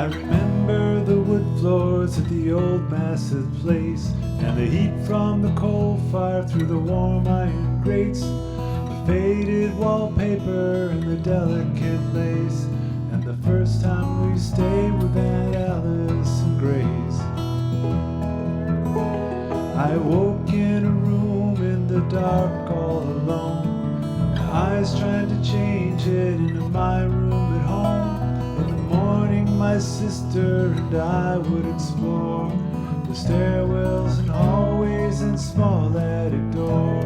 I remember the wood floors at the old massive place, and the heat from the coal fire through the warm iron grates, the faded wallpaper and the delicate lace, and the first time we stayed with Aunt Alice and Grace. I woke in a room in the dark all alone, my eyes trying to change it into my room at home. In the morning my sister and I would explore the stairwells and hallways and small attic doors.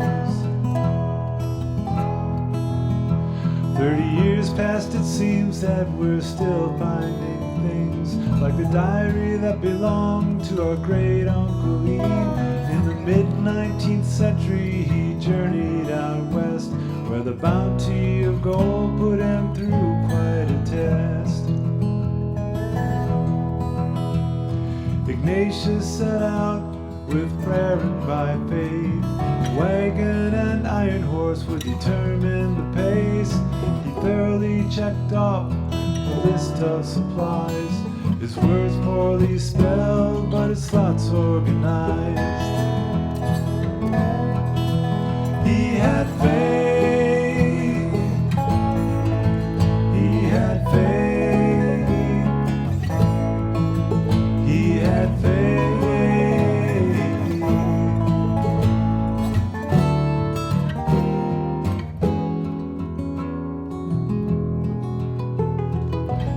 30 years past, it seems that we're still finding things like the diary that belonged to our great Uncle Ian. In the mid-19th century he journeyed out west, where the bounty of gold put him through quite a test. Ignatius set out with prayer and by faith, wagon and iron horse would determine the pace. He thoroughly checked off the list of supplies, his words poorly spelled but his thoughts organized. He had faith, he had faith, he had faith.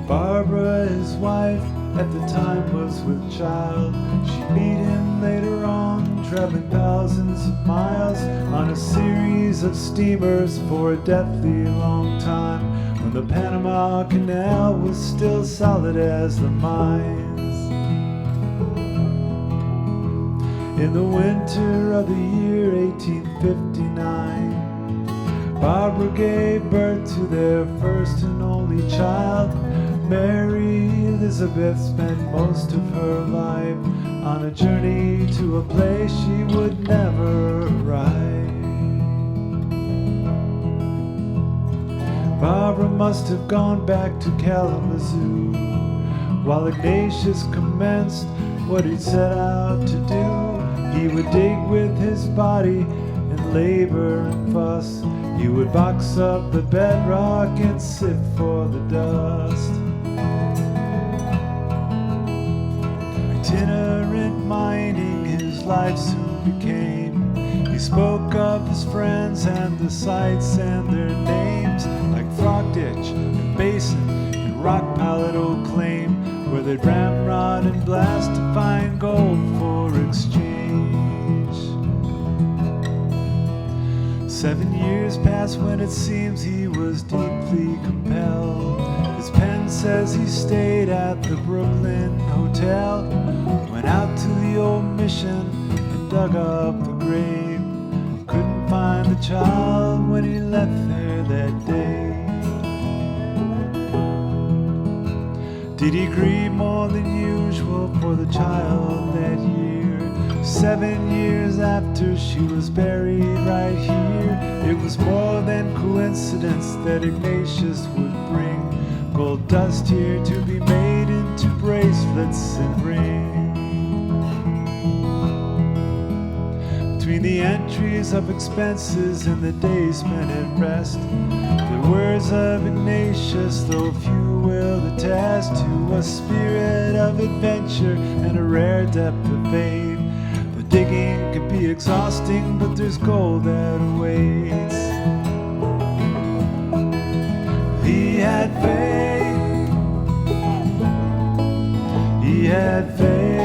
Barbara, his wife, at the time was with child. She'd meet him later on, traveling thousands of miles on a series of steamers for a deathly long time, when the Panama Canal was still solid as the mines. In the winter of the year 1859, Barbara gave birth to their first and only child. Mary Elizabeth spent most of her life on a journey to a place she would never arrive. Barbara must have gone back to Kalamazoo while Ignatius commenced what he'd set out to do. He would dig with his body and labor and fuss. He would box up the bedrock and sift for the dust. Itinerant mining his life soon became. He spoke of his friends and the sights and their names, like Frog Ditch and Basin and Rock Pilot Old Claim, where they'd ramrod and blast to find gold for exchange. 7 years passed when it seems he was deeply compelled. His pen says he stayed at the Brooklyn Hotel, went out to the old mission and dug up the grave. Couldn't find the child when he left there that day. Did he grieve more than usual for the child that year? 7 years after she was buried right here, it was more than coincidence that Ignatius would bring gold dust here to be made into bracelets and rings. Between the entries of expenses and the days spent at rest, the words of Ignatius, though few will attest to a spirit of adventure and a rare depth of faith. The digging can be exhausting, but there's gold that awaits. He had faith, he had faith.